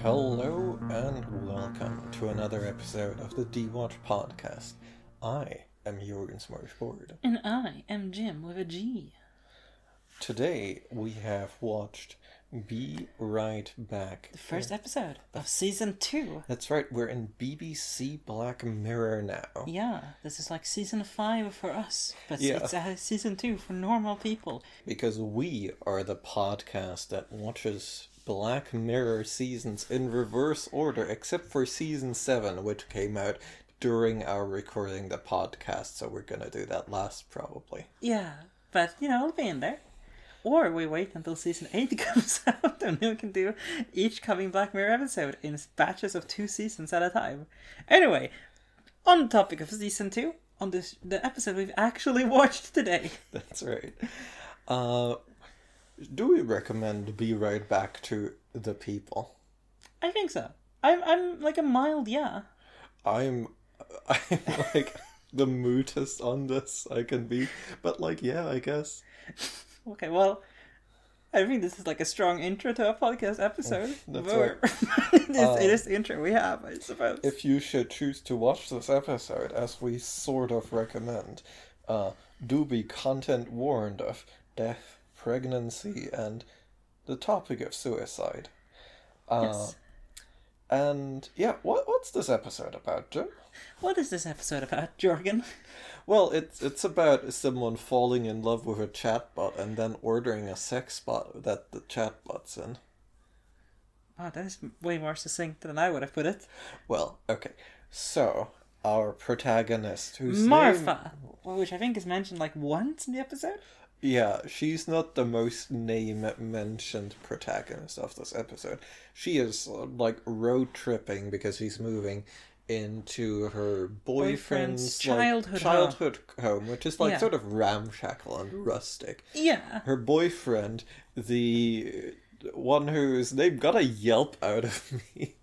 Hello and welcome to another episode of the DewatchPod podcast. I am Jorgen Smorgasbord. And I am Jim with a G. Today we have watched Be Right Back. The first episode of season 2. That's right, we're in BBC Black Mirror now. Yeah, this is like season 5 for us, but Yeah. it's season 2 for normal people. Because we are the podcast that watches Black Mirror seasons in reverse order, except for season 7, which came out during our recording the podcast, so we're gonna do that last probably. Yeah, but it'll be in there. Or we wait until season 8 comes out and then we can do each coming Black Mirror episode in batches of 2 seasons at a time. Anyway, on the topic of season 2, on the episode we've actually watched today. That's right. Do we recommend Be Right Back to the people? I think so. I'm like a mild yeah. I'm like the mootest on this I can be, but like yeah, I guess. Okay, well, I think this is like a strong intro to a podcast episode. That's right. It is the intro we have, I suppose. If you should choose to watch this episode, as we sort of recommend, do be content warned of death, pregnancy, and the topic of suicide. Yes. And yeah, what's this episode about, Jim? What is this episode about, Jorgen? Well, it's about someone falling in love with a chatbot and then ordering a sex bot that the chatbot's in. Oh, that is way more succinct than I would have put it. Well, okay. So, our protagonist, whose Martha, name... which I think is mentioned like once in the episode. Yeah, she's not the most name-mentioned protagonist of this episode. She is, like, road-tripping because she's moving into her boyfriend's childhood home, which is, like, sort of ramshackle and rustic. Yeah. Her boyfriend, the one whose name got a yelp out of me.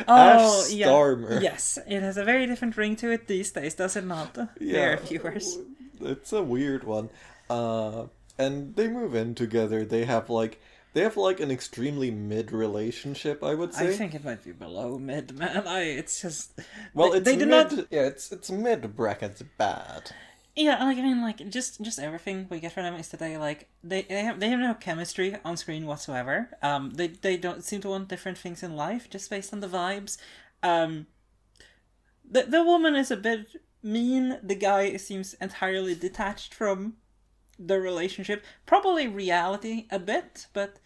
Oh, Ash yeah. Starmer. Yes, it has a very different ring to it these days, does it not? Yeah. Dear viewers. It's a weird one. And they move in together. They have an extremely mid relationship, I would say. I think it might be below mid, man. It's just It's did mid. not. Yeah, it's mid brackets bad. Yeah, like I mean, like just everything we get from them is that they have no chemistry on screen whatsoever. They don't seem to want different things in life just based on the vibes. The woman is a bit mean. The guy seems entirely detached from the relationship. Probably reality a bit, but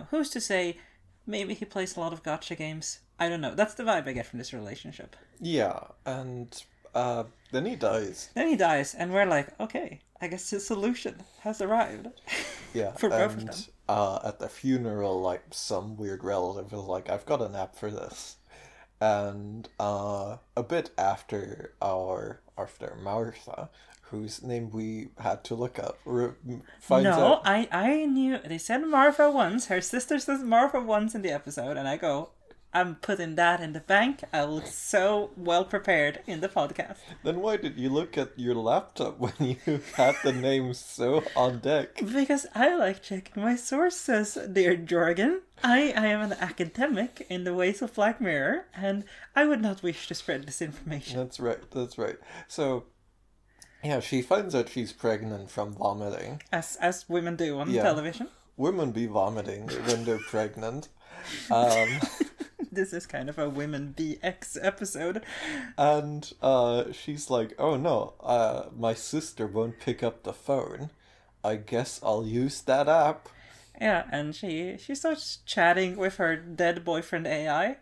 who's to say? Maybe he plays a lot of gotcha games. I don't know. That's the vibe I get from this relationship. Yeah, and then he dies. And we're like, okay, I guess the solution has arrived. Yeah, for both of them. At the funeral, like, some weird relative was like, "I've got an app for this," and a bit after Martha, whose name we had to look up, finds out... I knew. They said Martha once. Her sister says Martha once in the episode, and I go, I'm putting that in the bank. I look so well prepared in the podcast. Then why did you look at your laptop when you had the name so on deck? Because I like checking my sources, dear Jorgen. I am an academic in the ways of Black Mirror, and I would not wish to spread this information. That's right. So... yeah, she finds out she's pregnant from vomiting. As women do on television. Women be vomiting when they're pregnant. This is kind of a Women BX episode. And she's like, oh no, my sister won't pick up the phone. I guess I'll use that app. Yeah, and she starts chatting with her dead boyfriend AI.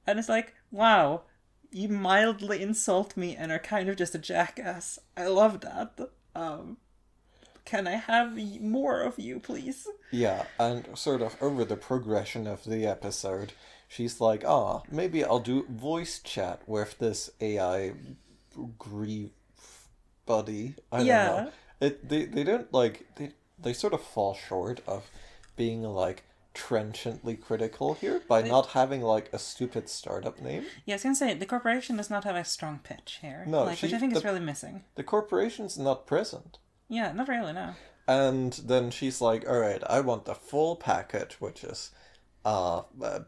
And it's like, wow, you mildly insult me and are kind of just a jackass. I love that. Can I have more of you, please? Yeah, and sort of over the progression of the episode, she's like, maybe I'll do voice chat with this AI grief buddy. I don't know. They don't, like, they sort of fall short of being, like, trenchantly critical here by not having, like, a stupid startup name. Yeah, I was gonna say, the corporation does not have a strong pitch here. No, which I think is really missing. The corporation's not present. Yeah, not really, no. And then she's like, alright, I want the full package, which is a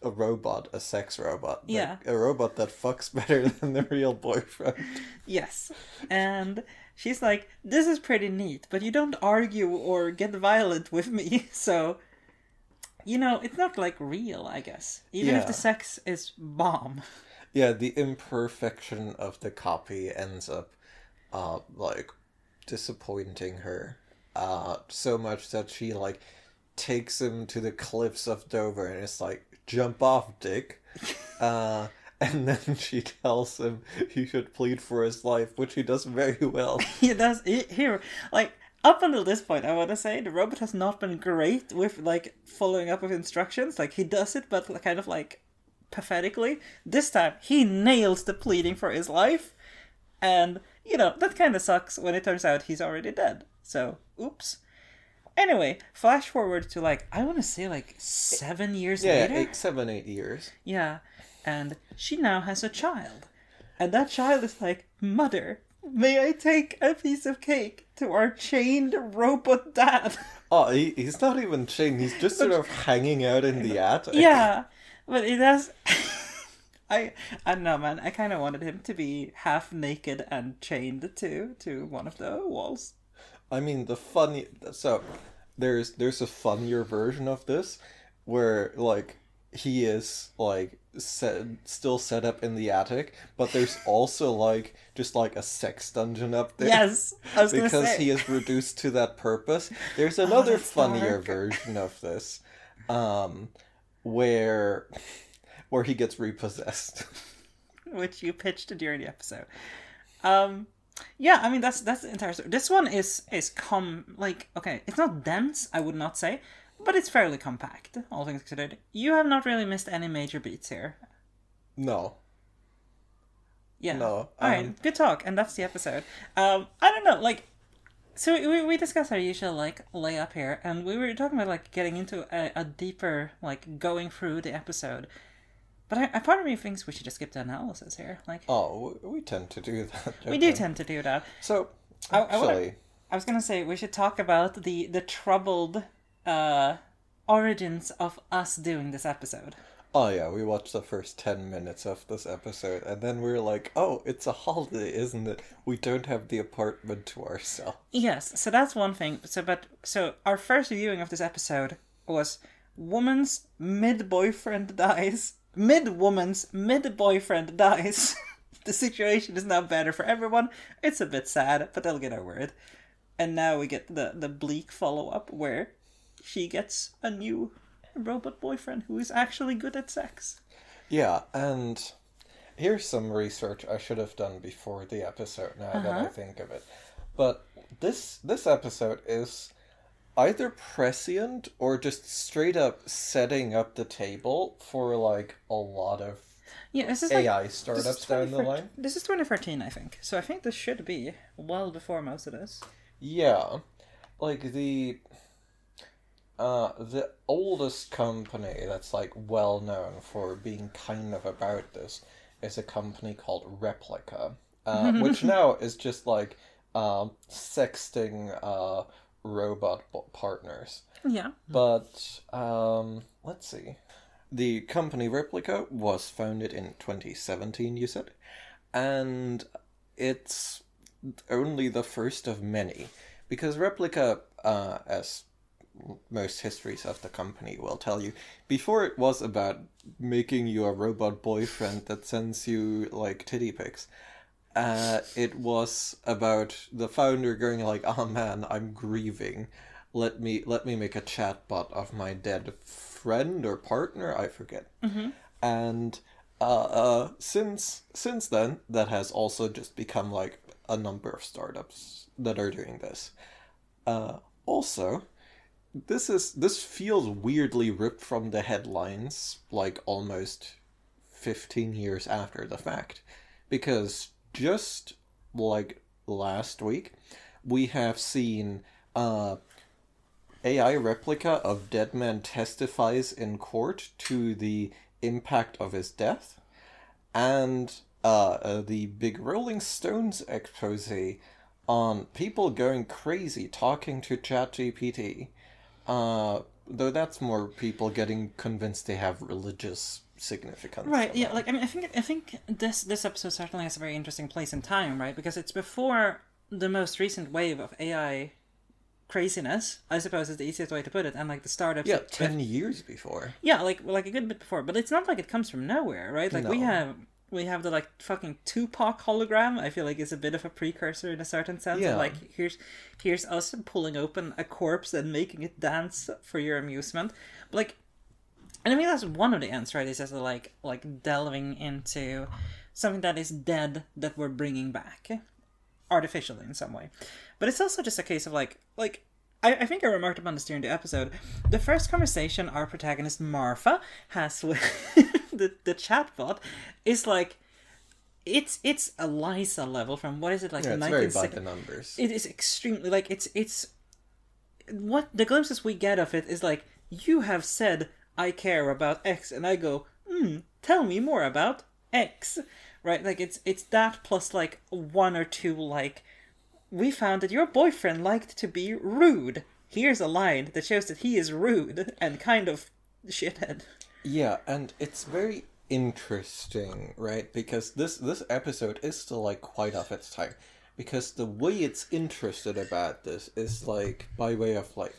robot, a sex robot. Yeah. A robot that fucks better than the real boyfriend. Yes. And she's like, this is pretty neat, but you don't argue or get violent with me, so... it's not, like, real, I guess. Even if the sex is bomb. Yeah, the imperfection of the copy ends up, like, disappointing her. So much that she, like, takes him to the cliffs of Dover and is like, jump off, dick. And then she tells him he should plead for his life, which he does very well. He does. Here, like, up until this point, I want to say, the robot has not been great with, like, following up with instructions. Like, he does it, but kind of, like, pathetically. This time, he nails the pleading for his life. And, that kind of sucks when it turns out he's already dead. So, oops. Anyway, flash forward to, like, I want to say, like, 7 years later? Yeah, 7, 8 years. Yeah, and she now has a child. And that child is like, Mother, may I take a piece of cake to our chained robot dad? Oh, he's not even chained, he's just sort of hanging out in the attic. Yeah, but it has... I don't know, man, I kind of wanted him to be half naked and chained to one of the walls. I mean, so there's a funnier version of this where, like, he is, like, still set up in the attic, but there's also, like, just, like, a sex dungeon up there. Yes, I was gonna say. Because he is reduced to that purpose. There's another funnier version of this, where he gets repossessed. Which you pitched during the episode. Yeah, I mean, that's the entire story. This one is okay, it's not dense, I would not say, but it's fairly compact, all things considered. You have not really missed any major beats here. No. Yeah. No. Alright, good talk, and that's the episode. I don't know, like, so we discussed our usual, like, layup here, and we were talking about, like, getting into a deeper, like, going through the episode. But a part of me thinks we should just skip the analysis here. Like, we tend to do that. We do tend to do that. So, actually... I was going to say, we should talk about the troubled origins of us doing this episode. Oh yeah, we watched the first 10 minutes of this episode, and then we were like, oh, it's a holiday, isn't it? We don't have the apartment to ourselves. Yes, so that's one thing. So our first viewing of this episode was woman's mid-boyfriend dies. Mid-woman's mid-boyfriend dies. The situation is now better for everyone. It's a bit sad, but they'll get over it. And now we get the bleak follow-up where she gets a new robot boyfriend who is actually good at sex. Yeah, and here's some research I should have done before the episode, now that I think of it. But this episode is either prescient or just straight up setting up the table for, like, a lot of this is AI startups down the line. This is 2013, I think. So I think this should be well before most of this. Yeah. Like, the oldest company that's, like, well known for being kind of about this is a company called Replica, which now is just, like, sexting robot partners. Yeah. But, let's see. The company Replica was founded in 2017, you said, and it's only the first of many, because Replica, as most histories of the company will tell you, before it was about making you a robot boyfriend that sends you, like, titty pics, it was about the founder going like, oh man, I'm grieving. Let me make a chatbot of my dead friend or partner, I forget. Mm-hmm. And since then, that has also just become, like, a number of startups that are doing this. Also, this feels weirdly ripped from the headlines, like, almost 15 years after the fact, because just, like, last week, we have seen AI replica of dead man testifies in court to the impact of his death, and the big Rolling Stones expose on people going crazy talking to ChatGPT, Though that's more people getting convinced they have religious significance. Right, yeah, like, I mean, I think this episode certainly has a very interesting place in time, right? Because it's before the most recent wave of AI craziness, I suppose is the easiest way to put it, and like the start of 10 years before. Yeah, like a good bit before, but it's not like it comes from nowhere, right? Like we have the like fucking Tupac hologram. I feel like is a bit of a precursor in a certain sense. Yeah. Like here's us pulling open a corpse and making it dance for your amusement. But like, and I mean that's one of the ends, right? Is just like delving into something that is dead that we're bringing back, artificially in some way. But it's also just a case of like I think I remarked upon this during the episode. The first conversation our protagonist Marfa has with the chatbot is like it's Eliza level from what is it like? Yeah, it's very by the numbers. It is extremely like it's what the glimpses we get of it is like, you have said I care about X, and I go, tell me more about X, right? Like it's that plus like one or two like, we found that your boyfriend liked to be rude. Here's a line that shows that he is rude and kind of shithead. Yeah, and it's very interesting, right? Because this episode is still like quite of its time. Because the way it's interested about this is like by way of like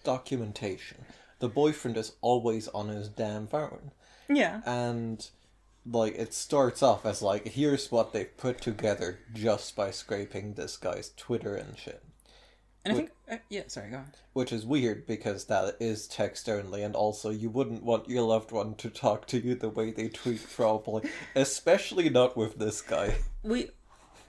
documentation. The boyfriend is always on his damn phone. Yeah. And like it starts off as like, here's what they've put together just by scraping this guy's Twitter and shit. And I think sorry, go on. Which is weird because that is text only, and also you wouldn't want your loved one to talk to you the way they tweet, probably, especially not with this guy.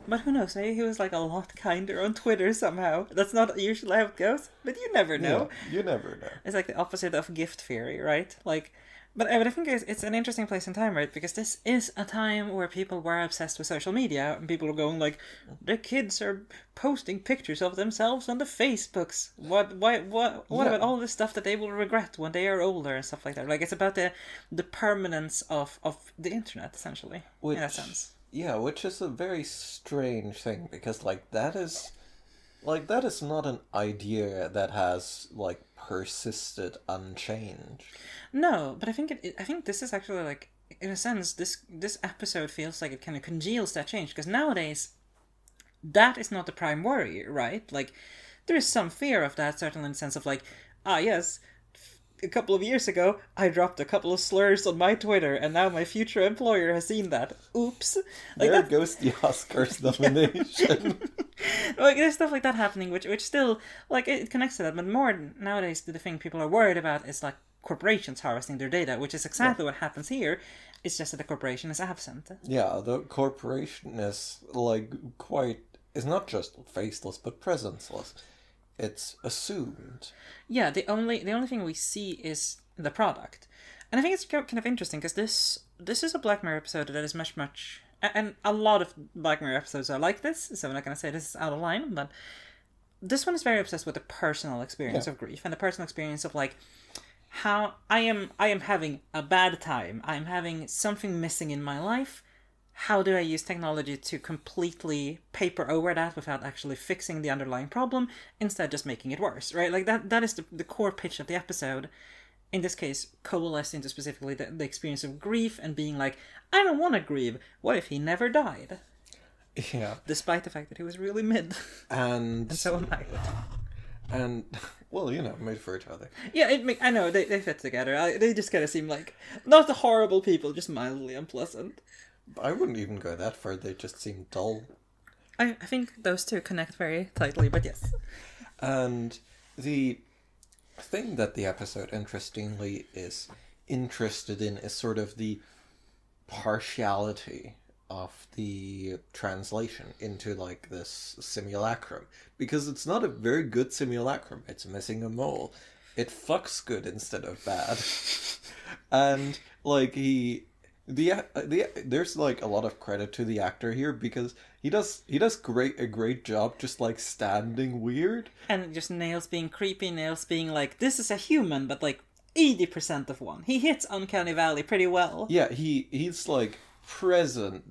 But who knows? Maybe he was like a lot kinder on Twitter somehow. That's not usually how it goes, but you never know. Yeah, you never know. It's like the opposite of gift theory, right? Like. But I think it's an interesting place in time, right? Because this is a time where people were obsessed with social media, and people were going like, the kids are posting pictures of themselves on the Facebooks. What about all this stuff that they will regret when they are older and stuff like that? Like, it's about the permanence of the internet, essentially, in that sense. Yeah, which is a very strange thing, because that is not an idea that has like persisted unchanged. No, but I think I think this is actually like, in a sense, this episode feels like it kind of congeals that change, because nowadays that is not the prime worry, right? Like, there is some fear of that, certainly in the sense of like, yes, a couple of years ago I dropped a couple of slurs on my Twitter, and now my future employer has seen that. Oops! Like there goes the Oscars nomination. Like, there's stuff like that happening, which still, like, it connects to that, but more nowadays the thing people are worried about is like corporations harvesting their data, which is exactly what happens here. It's just that the corporation is absent. Yeah, the corporation is is not just faceless but presenceless. It's assumed. Yeah, the only thing we see is the product, and I think it's kind of interesting because this is a Black Mirror episode that is much, and a lot of Black Mirror episodes are like this, so I'm not going to say this is out of line, but this one is very obsessed with the personal experience of grief and the personal experience of like, how I am having a bad time. I'm having something missing in my life. How do I use technology to completely paper over that without actually fixing the underlying problem, instead just making it worse, right? Like that is the core pitch of the episode. In this case, coalesced into specifically the experience of grief and being like, I don't want to grieve. What if he never died? Yeah. Despite the fact that he was really mid. And so am I. And, well, made for each other. Yeah, I know, they fit together. They just kind of seem like, not the horrible people, just mildly unpleasant. I wouldn't even go that far, they just seem dull. I think those two connect very tightly, but yes. And the thing that the episode, interestingly, is interested in is sort of the partiality of the translation into like this simulacrum, because it's not a very good simulacrum. It's missing a mole. It fucks good instead of bad. And like there's like a lot of credit to the actor here, because he does a great job just like standing weird, and just Nails being creepy, Nails being like, this is a human but like 80% of one. He hits Uncanny Valley pretty well. Yeah, he's like present,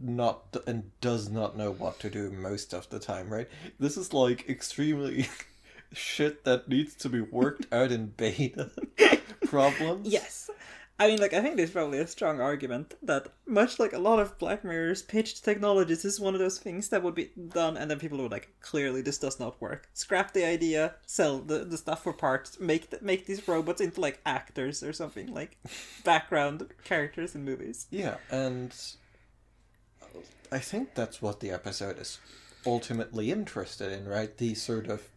and does not know what to do most of the time, right? This is like extremely shit that needs to be worked out in beta problems. Yes. I mean, like, I think there's probably a strong argument that, much like a lot of Black Mirror's pitched technologies, this is one of those things that would be done, and then people would like, clearly this does not work. Scrap the idea, sell the stuff for parts, make these robots into like actors or something, like background characters in movies. Yeah, and I think that's what the episode is ultimately interested in, right? The sort of,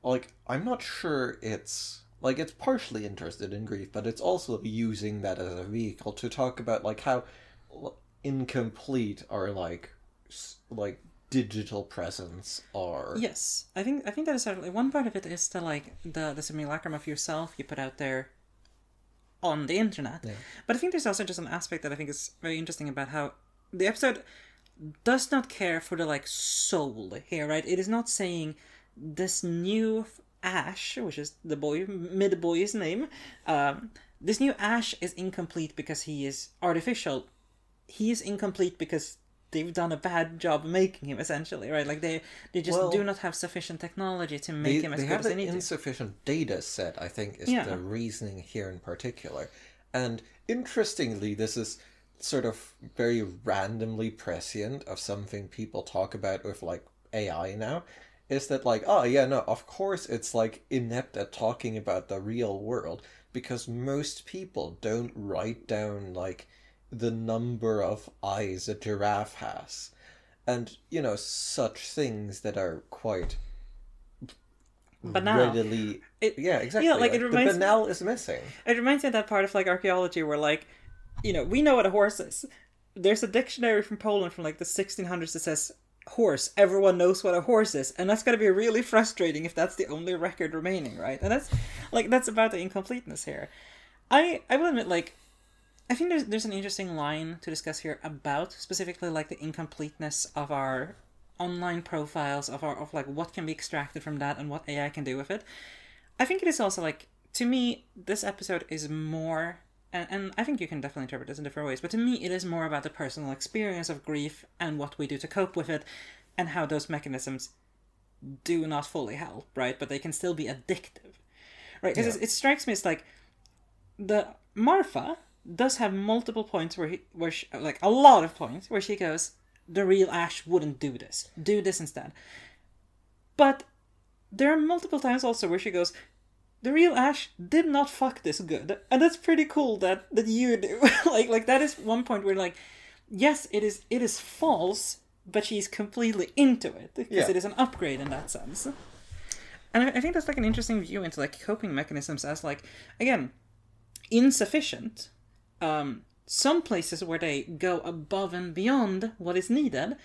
like, I'm not sure it's... Like, it's partially interested in grief, but it's also using that as a vehicle to talk about, like, how incomplete our, like digital presence are. Yes. I think that is certainly... One part of it is the simulacrum of yourself you put out there on the internet. Yeah. But I think there's also just an aspect that I think is very interesting about how the episode does not care for the, like, soul here, right? It is not saying this new... Ash, which is the mid-boy's name, this new Ash is incomplete because he is artificial. He is incomplete because they've done a bad job making him, essentially, right? Like, they just do not have sufficient technology to make him as good as they need to. They have an insufficient data set, I think, is the reasoning here in particular. And interestingly, this is sort of very randomly prescient of something people talk about with, like, AI now. Is that like, oh yeah, no, of course it's like inept at talking about the real world, because most people don't write down like the number of eyes a giraffe has. And, you know, such things that are quite banal. Readily... yeah, exactly. Yeah, like, the banal is missing. It reminds me of that part of like archaeology where, like, you know, we know what a horse is. There's a dictionary from Poland from like the 1600s that says horse. Everyone knows what a horse is, and that's going to be really frustrating if that's the only record remaining, right? And that's about the incompleteness here. I will admit, like, I think there's an interesting line to discuss here about specifically like the incompleteness of our online profiles, of like what can be extracted from that and what AI can do with it. I think it is also like, to me, this episode is more... And I think you can definitely interpret this in different ways, but to me it is more about the personal experience of grief and what we do to cope with it, and how those mechanisms do not fully help, right? But they can still be addictive, right? Because it strikes me as like, the Martha does have multiple points where she, like a lot of points where she goes, the real Ash wouldn't do this instead. But there are multiple times also where she goes, the real Ash did not fuck this good. And that's pretty cool that you do. like that is one point where, like, yes, it is false, but she's completely into it. Because it is an upgrade in that sense. And I think that's like an interesting view into like coping mechanisms as, like, again, insufficient. Some places where they go above and beyond what is needed.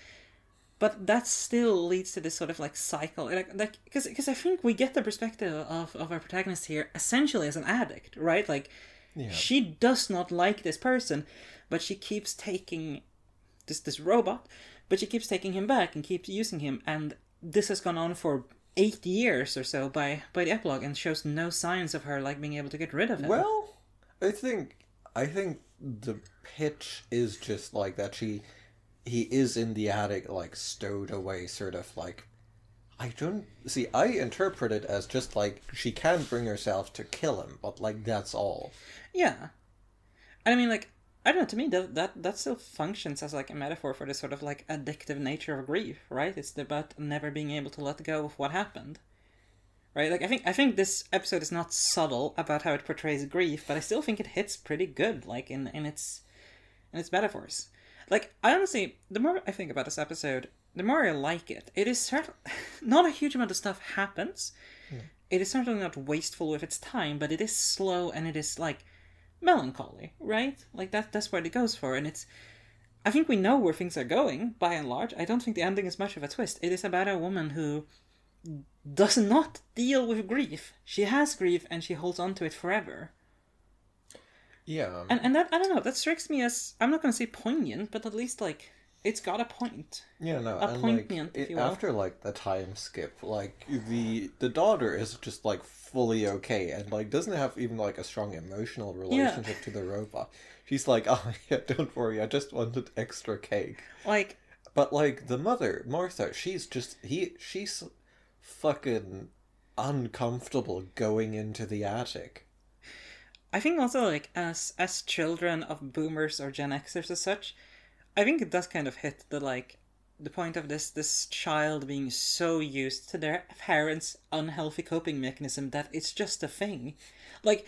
But that still leads to this sort of like cycle, because I think we get the perspective of our protagonist here essentially as an addict, right? Like, she does not like this person, but she keeps taking this robot, but she keeps taking him back and keeps using him, and this has gone on for 8 years or so by the epilogue, and shows no signs of her like being able to get rid of him. Well, I think the pitch is just like that he is in the attic, like, stowed away, sort of, like... I interpret it as just, like, she can bring herself to kill him, but, like, that's all. Yeah. I mean, like, I don't know, to me, that still functions as, like, a metaphor for this sort of, like, addictive nature of grief, right? It's about never being able to let go of what happened. Right? Like, I think this episode is not subtle about how it portrays grief, but I still think it hits pretty good, like, in its metaphors. Like, I honestly, the more I think about this episode, the more I like it. It is certainly... Not a huge amount of stuff happens. It is certainly not wasteful with its time, but it is slow and it is, like, melancholy, right? Like, that's what it goes for, and it's... I think we know where things are going, by and large. I don't think the ending is much of a twist. It is about a woman who does not deal with grief. She has grief and she holds on to it forever. Yeah. And that, I don't know, that strikes me as, I'm not going to say poignant, but at least, like, it's got a point. Yeah, no, a poignant, if you will. After, like, the time skip, like, the daughter is just, like, fully okay, and, like, doesn't have even, like, a strong emotional relationship to the robot. She's like, oh, yeah, don't worry, I just wanted extra cake. Like... But, like, the mother, Martha, she's fucking... uncomfortable going into the attic. I think also, like, as children of boomers or Gen Xers as such, I think it does kind of hit the point of this child being so used to their parents' unhealthy coping mechanism that it's just a thing. Like,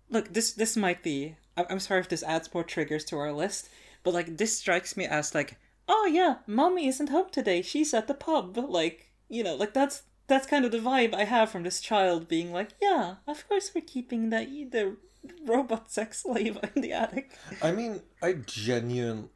look, this might be... I'm sorry if this adds more triggers to our list, but, like, this strikes me as, like, oh yeah, mommy isn't home today, she's at the pub. Like, you know, like, that's kind of the vibe I have from this child being like, yeah, of course we're keeping the robot sex slave in the attic. I mean, I genuinely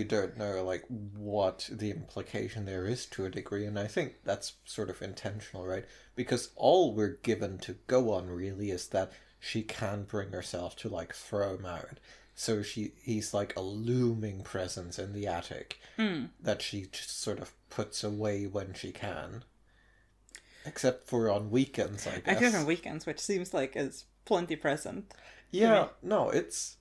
don't know, like, what the implication there is to a degree, and I think that's sort of intentional, right? Because all we're given to go on, really, is that she can bring herself to, like, throw him out. So he's, like, a looming presence in the attic that she just sort of puts away when she can. Except for on weekends, I guess. Except on weekends, which seems like is plenty present. Yeah, no, it's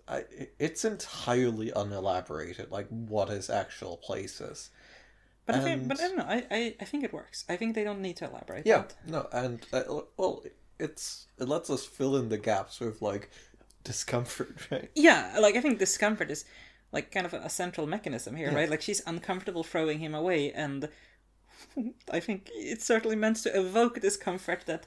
entirely unelaborated, like what his actual place is. But I don't know. I think it works. I think they don't need to elaborate. Yeah, that. No, and well, it lets us fill in the gaps with like discomfort, right? Yeah, like I think discomfort is like kind of a central mechanism here, right? Like she's uncomfortable throwing him away, and I think it's certainly meant to evoke discomfort that,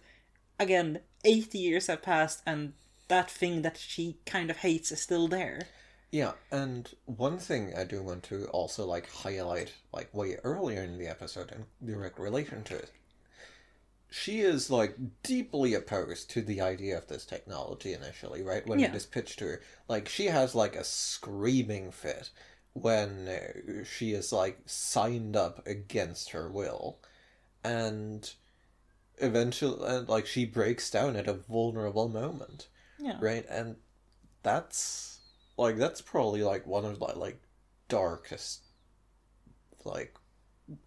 again, 80 years have passed and that thing that she kind of hates is still there. Yeah, and one thing I do want to also like highlight, like way earlier in the episode in direct relation to it, she is like deeply opposed to the idea of this technology initially, right? When it is pitched to her, like she has like a screaming fit when she is like signed up against her will, and eventually, like she breaks down at a vulnerable moment. Yeah. Right, and that's probably like one of the like darkest, like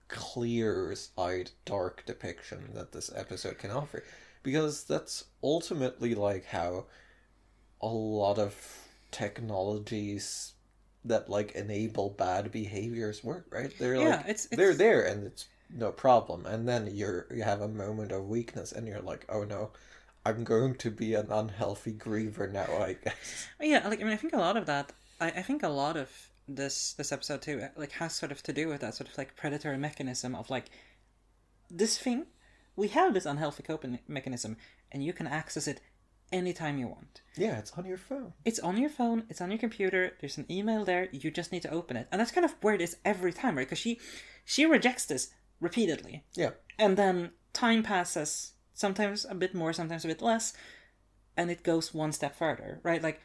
clear-eyed dark depiction that this episode can offer, because that's ultimately like how a lot of technologies that like enable bad behaviors work, right? They're they're there and it's no problem, and then you have a moment of weakness and you're like, oh no, I'm going to be an unhealthy griever now, I guess. Yeah, like I mean, I think a lot of that. I think a lot of this episode too, like has sort of to do with that sort of like predatory mechanism of like this thing. We have this unhealthy coping mechanism, and you can access it anytime you want. Yeah, it's on your phone. It's on your phone. It's on your computer. There's an email there. You just need to open it, and that's kind of where it is every time, right? Because she rejects this repeatedly. Yeah, and then time passes. Sometimes a bit more, sometimes a bit less, and it goes one step further, right? Like,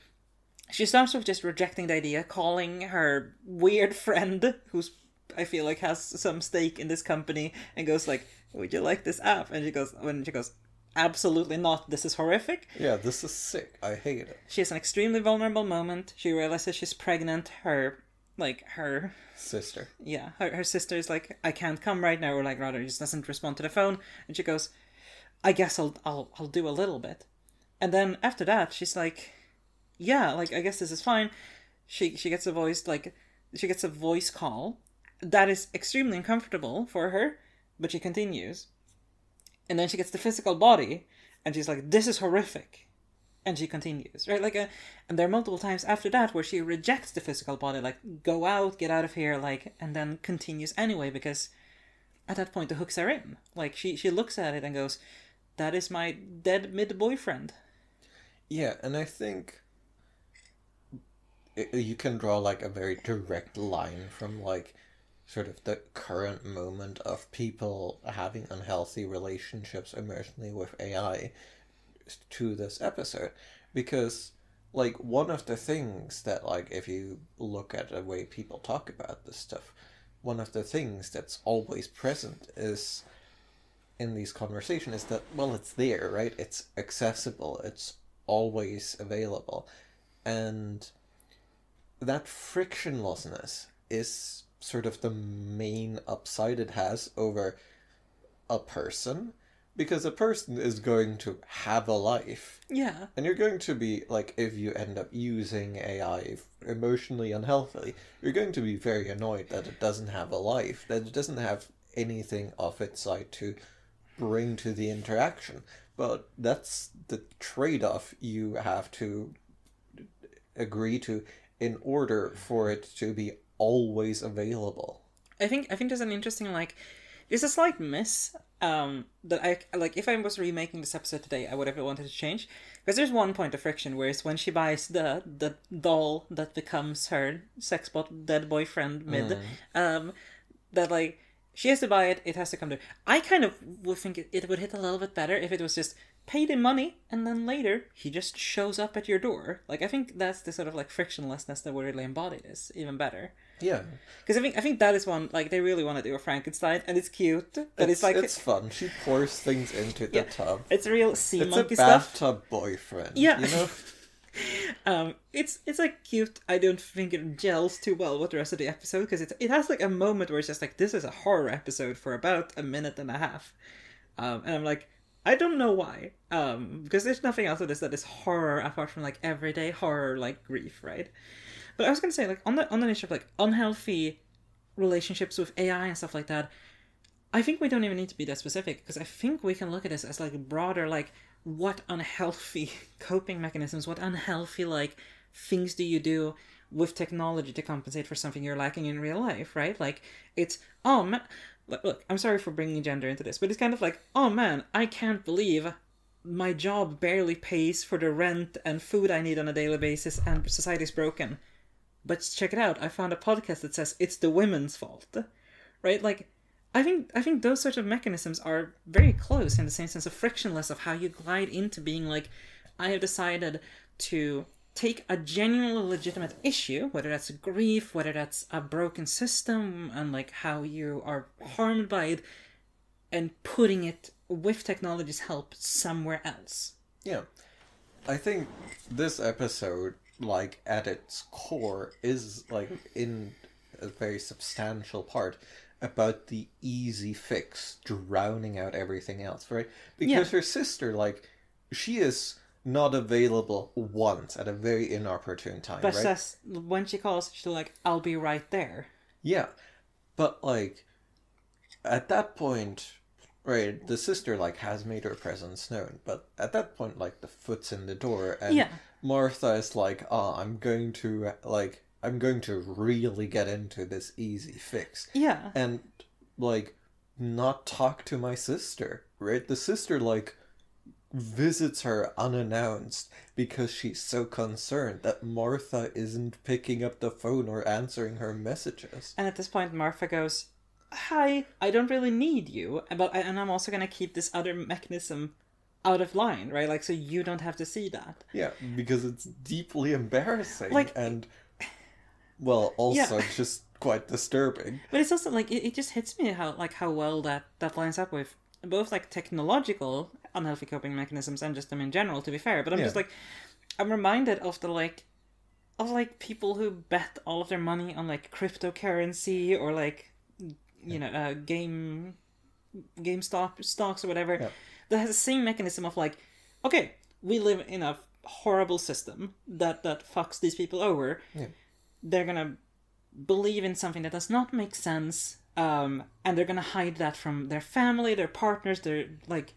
she starts with just rejecting the idea, calling her weird friend, who's, I feel like, has some stake in this company, and goes like, would you like this app? And she goes, absolutely not, this is horrific. Yeah, this is sick, I hate it. She has an extremely vulnerable moment. She realizes she's pregnant. Her sister. Yeah, her sister is like, I can't come right now, or like, rather, just doesn't respond to the phone, and she goes, I guess I'll do a little bit. And then after that, she's like, yeah, like, I guess this is fine. She gets a voice call that is extremely uncomfortable for her, but she continues. And then she gets the physical body, and she's like, this is horrific. And she continues, right? Like, and there are multiple times after that where she rejects the physical body, like, go out, get out of here, like, and then continues anyway, because at that point the hooks are in. Like, she looks at it and goes, that is my dead mid-boyfriend. Yeah, and I think you can draw, like, a very direct line from, like, sort of the current moment of people having unhealthy relationships emotionally with AI to this episode. Because, like, one of the things that, like, if you look at the way people talk about this stuff, one of the things that's always present is in these conversations is that, well, it's there, right? It's accessible. It's always available. And that frictionlessness is sort of the main upside it has over a person, because a person is going to have a life. Yeah. And you're going to be, like, if you end up using AI emotionally unhealthily, you're going to be very annoyed that it doesn't have a life, that it doesn't have anything of its side to bring to the interaction. But that's the trade-off you have to agree to in order for it to be always available. I think there's an interesting, like, there's a slight miss that I, like, if I was remaking this episode today, I would have wanted to change. Because there's one point of friction where it's when she buys the doll that becomes her sexbot dead boyfriend mid, that, like, she has to buy it, it has to come to her. I kind of would think it would hit a little bit better if it was just paid in money, and then later he just shows up at your door. Like, I think that's the sort of, like, frictionlessness that would really embody this even better. Yeah. Because I think that is one, like, they really want to do a Frankenstein, and it's cute, but it's like... It's fun. She pours things into the tub. It's real sea monkey stuff. It's a bathtub boyfriend, yeah. You know? It's like cute. I don't think it gels too well with the rest of the episode, because it has, like, a moment where it's just like, this is a horror episode for about a minute and a half. And I'm like, I don't know why. Because there's nothing else of this that is horror apart from, like, everyday horror, like, grief, right? But I was going to say, like, on the issue of, like, unhealthy relationships with AI and stuff like that, I think we don't even need to be that specific, because I think we can look at this as, like, broader, like, what unhealthy coping mechanisms, what unhealthy, like, things do you do with technology to compensate for something you're lacking in real life, right? Like, it's, oh, man, look, I'm sorry for bringing gender into this, but it's kind of like, oh, man, I can't believe my job barely pays for the rent and food I need on a daily basis, and society's broken. But check it out, I found a podcast that says it's the women's fault, right? Like, I think those sorts of mechanisms are very close in the same sense of frictionless of how you glide into being like, I have decided to take a genuinely legitimate issue, whether that's grief, whether that's a broken system, and like how you are harmed by it, and putting it with technology's help somewhere else. Yeah. I think this episode, like, at its core, is, like, in a very substantial part about the easy fix drowning out everything else, right? Because her sister, like, she is not available once at a very inopportune time, but right? says, when she calls, she's like, I'll be right there. Yeah. But, like, at that point, right, the sister, like, has made her presence known, but at that point, like, the foot's in the door, and Martha is like, I'm going to really get into this easy fix. Yeah. And, like, not talk to my sister, right? The sister, like, visits her unannounced because she's so concerned that Martha isn't picking up the phone or answering her messages. And at this point, Martha goes, hi, I don't really need you, and I'm also going to keep this other mechanism out of line, right? Like, so you don't have to see that. Yeah, because it's deeply embarrassing, like, and, well, also just quite disturbing. But it's also, like, it just hits me how well that lines up with both, like, technological unhealthy coping mechanisms and just them in general, to be fair. But I'm just, like, I'm reminded of people who bet all of their money on, like, cryptocurrency or, like, you know, GameStop stocks or whatever. Yeah. That has the same mechanism of, like, okay, we live in a horrible system that fucks these people over. Yeah. They're gonna believe in something that does not make sense, and they're gonna hide that from their family, their partners, their, like,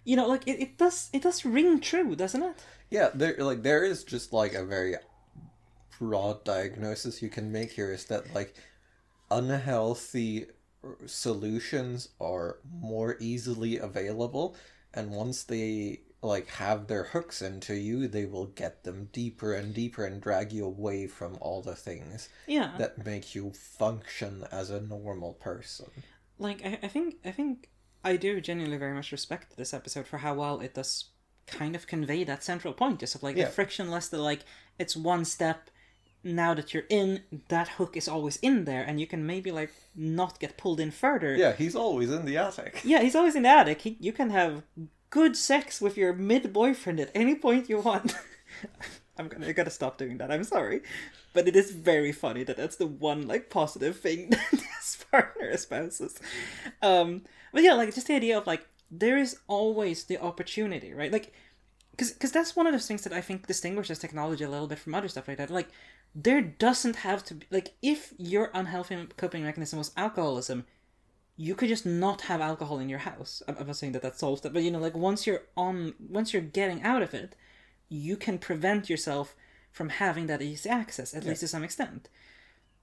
you know, like, it does ring true, doesn't it? Yeah, there is just, like, a very broad diagnosis you can make here, is that, like, unhealthy solutions are more easily available, and once they, like, have their hooks into you, they will get them deeper and deeper and drag you away from all the things that make you function as a normal person. Like, I think I do genuinely very much respect this episode for how well it does kind of convey that central point, just of, like, the frictionless, the, like, it's one step, now that you're in, that hook is always in there, and you can maybe, like, not get pulled in further. Yeah, he's always in the attic. Yeah, he's always in the attic. You can have good sex with your mid-boyfriend at any point you want. I gotta stop doing that, I'm sorry. But it is very funny that that's the one, like, positive thing that his partner espouses. But yeah, like, just the idea of, like, there is always the opportunity, right? Like, because that's one of those things that I think distinguishes technology a little bit from other stuff like that. Like, there doesn't have to be, like, if your unhealthy coping mechanism was alcoholism, you could just not have alcohol in your house. I'm not saying that that solves that, but, you know, like, once you're getting out of it, you can prevent yourself from having that easy access, at least to some extent.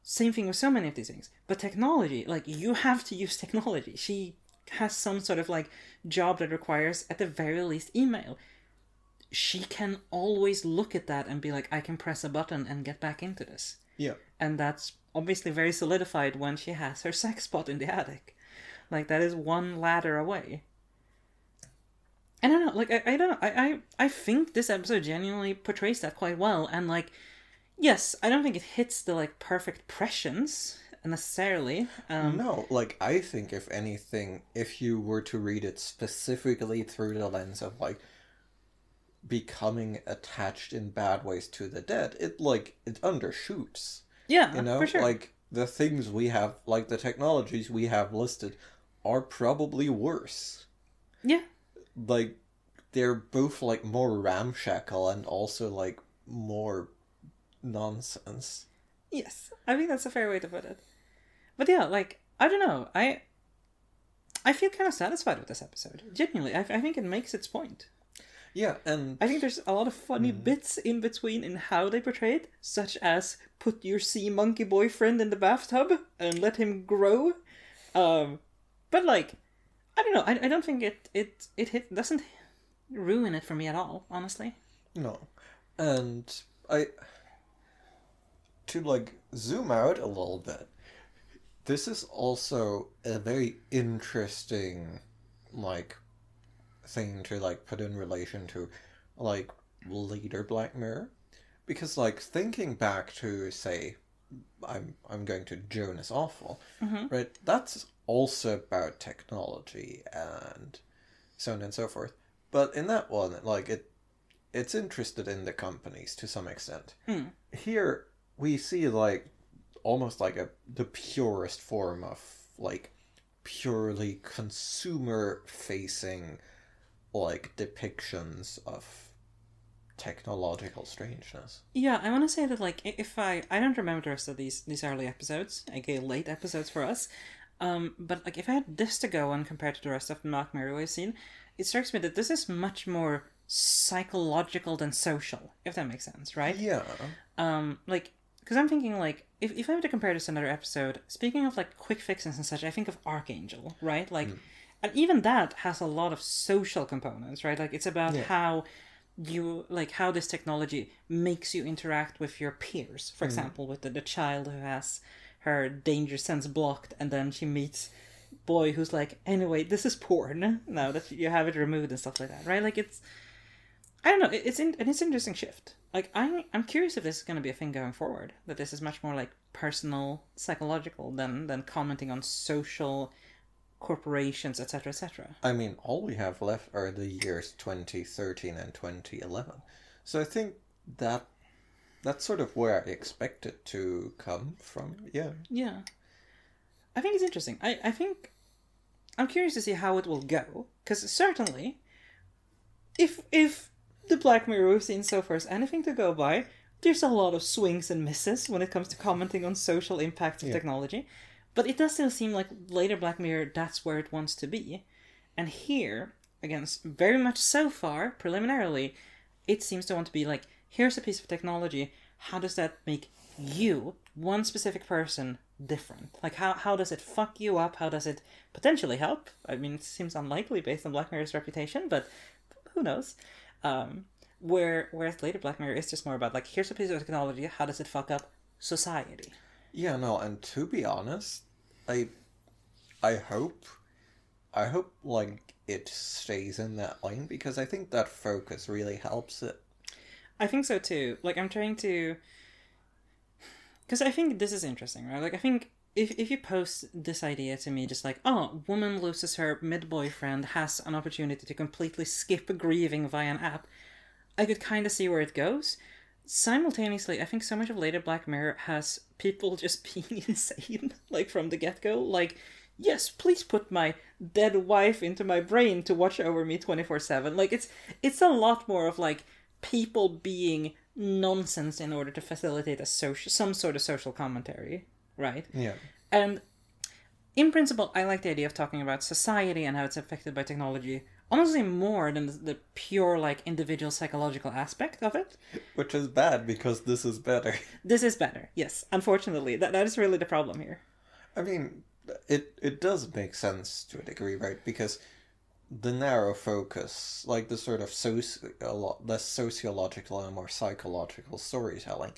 Same thing with so many of these things. But technology, like, you have to use technology. She has some sort of, like, job that requires, at the very least, email. She can always look at that and be like, I can press a button and get back into this. Yeah. And that's obviously very solidified when she has her sex bot in the attic. Like, that is one ladder away. And I don't know, like, I don't know, I think this episode genuinely portrays that quite well, and, like, yes, I don't think it hits the, like, perfect prescience, necessarily. No, like, I think, if anything, if you were to read it specifically through the lens of, like, becoming attached in bad ways to the dead, it undershoots. Yeah, you know? For sure. Like, the things we have, like, the technologies we have listed are probably worse. Yeah. Like, they're both, like, more ramshackle and also, like, more nonsense. Yes, I think that's a fair way to put it. But yeah, like, I don't know, I feel kind of satisfied with this episode. Genuinely, I think it makes its point. Yeah, and I think there's a lot of funny bits in between in how they portray it, such as put your sea monkey boyfriend in the bathtub and let him grow. But, like, I don't know, I don't think it doesn't ruin it for me at all, honestly. No. And to, like, zoom out a little bit, this is also a very interesting, like, thing to, like, put in relation to, like, later Black Mirror. Because, like, thinking back to, say, I'm going to Jonas Awful, right? That's also about technology and so on and so forth. But in that one, like, it's interested in the companies to some extent. Here, we see, like, almost like the purest form of, like, purely consumer-facing, like, depictions of technological strangeness. Yeah, I want to say that, like, if I don't remember the rest of these early episodes, aka late episodes for us, but, like, if I had this to go on compared to the rest of the Black Mirror we've seen, it strikes me that this is much more psychological than social, if that makes sense, right? Yeah. Like, because I'm thinking, like, if I were to compare this to another episode, speaking of, like, quick fixes and such, I think of Archangel, right? Like, and even that has a lot of social components, right? Like, it's about how you, like, how this technology makes you interact with your peers. For example, with the child who has her danger sense blocked, and then she meets boy who's like, anyway, this is porn now that you have it removed and stuff like that, right? Like, it's, I don't know, it's an interesting shift. Like, I'm curious if this is going to be a thing going forward, that this is much more, like, personal, psychological than commenting on social corporations, etc., etc. I mean, all we have left are the years 2013 and 2011. So I think that's sort of where I expect it to come from. Yeah. Yeah. I think it's interesting. I think I'm curious to see how it will go, because certainly if the Black Mirror we've seen so far is anything to go by, there's a lot of swings and misses when it comes to commenting on social impacts of technology. But it does still seem like later Black Mirror, that's where it wants to be. And here, again, very much so far, preliminarily, it seems to want to be like, here's a piece of technology, how does that make you, one specific person, different? Like, how does it fuck you up? How does it potentially help? I mean, it seems unlikely based on Black Mirror's reputation, but who knows? Whereas later Black Mirror is just more about, like, here's a piece of technology, how does it fuck up society? Yeah, no, and to be honest, I hope, like, it stays in that lane, because I think that focus really helps it. I think so too. Like, I'm trying to, because I think this is interesting, right? Like, I think if you post this idea to me, just like, oh, woman loses her mid-boyfriend, has an opportunity to completely skip grieving via an app, I could kind of see where it goes. Simultaneously, I think so much of later Black Mirror has people just being insane, like, from the get-go. Like, yes, please put my dead wife into my brain to watch over me 24/7. Like, it's a lot more of, like, people being nonsense in order to facilitate some sort of social commentary, right? Yeah. And in principle, I like the idea of talking about society and how it's affected by technology. Honestly, more than the pure, like, individual psychological aspect of it. Which is bad, because this is better. This is better, yes. Unfortunately, that is really the problem here. I mean, it does make sense to a degree, right? Because the narrow focus, like the sort of less sociological and more psychological storytelling,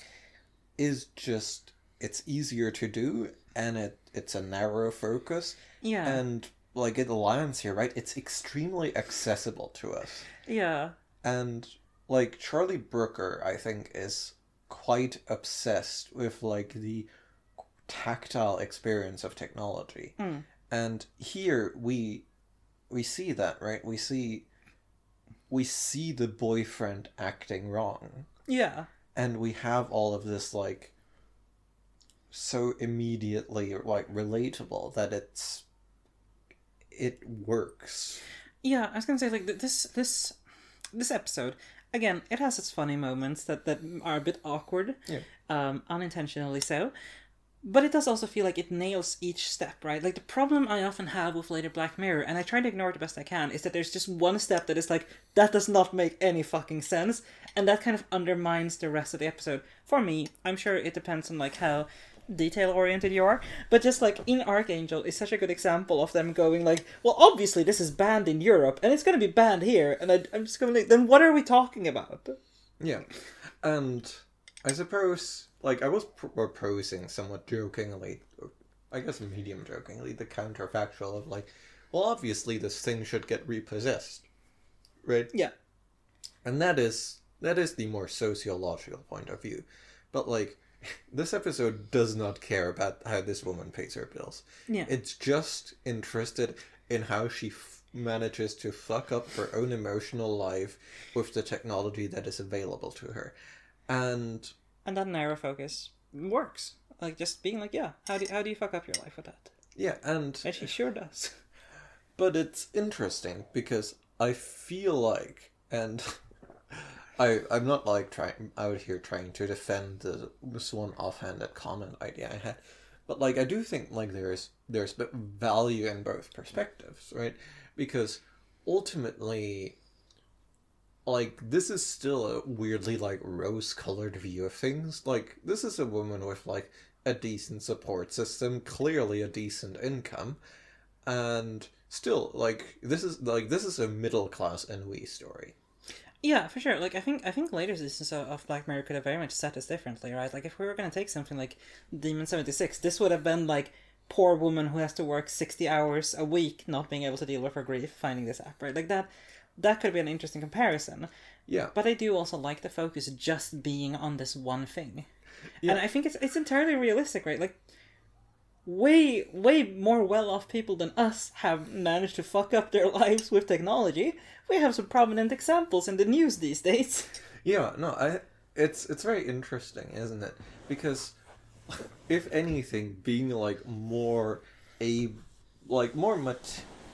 is just, it's easier to do, and it's a narrow focus. Yeah. And, like, it lands here, right? It's extremely accessible to us. Yeah. And, like, Charlie Brooker, I think, is quite obsessed with, like, the tactile experience of technology. And here we see that, right? We see the boyfriend acting wrong. Yeah. And we have all of this, like, so immediately, like, relatable that it works. Yeah, I was gonna say, like, this episode, again, it has its funny moments that are a bit awkward. Yeah. Unintentionally so. But it does also feel like it nails each step, right? Like, the problem I often have with later Black Mirror, and I try to ignore it the best I can, is that there's just one step that is like, that does not make any fucking sense, and that kind of undermines the rest of the episode. For me, I'm sure it depends on, like, how detail-oriented you are, but just, like, in Archangel is such a good example of them going, like, well, obviously this is banned in Europe, and it's gonna be banned here, and I'm just gonna, like, then what are we talking about? Yeah. And I suppose, like, I was proposing somewhat jokingly, or I guess medium jokingly, the counterfactual of, like, well, obviously this thing should get repossessed, right? Yeah. And that is the more sociological point of view. But, like, this episode does not care about how this woman pays her bills. Yeah. It's just interested in how she manages to fuck up her own emotional life with the technology that is available to her. And that narrow focus works. Like, just being like, yeah, how do you fuck up your life with that? Yeah, and she sure does. But it's interesting because I feel like, and I'm not, like, out here trying to defend this one offhanded comment idea I had, but, like, I do think, like, there's value in both perspectives, right? Because ultimately, like, this is still a weirdly, like, rose-colored view of things. Like, this is a woman with, like, a decent support system, clearly a decent income, and still, like, this is a middle-class ennui story. Yeah, for sure. Like, I think later seasons of Black Mirror could have very much set us differently, right? Like, if we were going to take something like Demon 76, this would have been, like, poor woman who has to work 60 hours a week, not being able to deal with her grief, finding this app, right? Like, that could be an interesting comparison. Yeah. But I do also like the focus just being on this one thing. Yeah. And I think it's entirely realistic, right? Like, way more well-off people than us have managed to fuck up their lives with technology. We have some prominent examples in the news these days. Yeah, no, it's very interesting, isn't it? Because, if anything, being, like,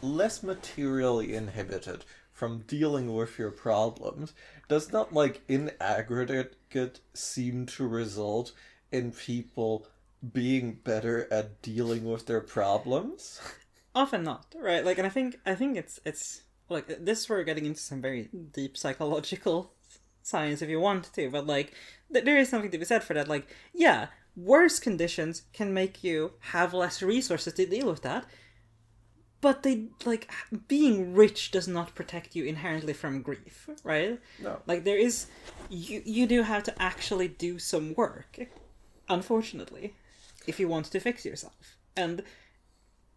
less materially inhibited from dealing with your problems does not, like, in aggregate seem to result in people being better at dealing with their problems. Often not, right? Like, and I think it's like, this is where we're getting into some very deep psychological science if you want to, but, like, there is something to be said for that. Like, yeah, worse conditions can make you have less resources to deal with that, but being rich does not protect you inherently from grief, right? No. Like, there is, you do have to actually do some work, unfortunately, if you want to fix yourself. And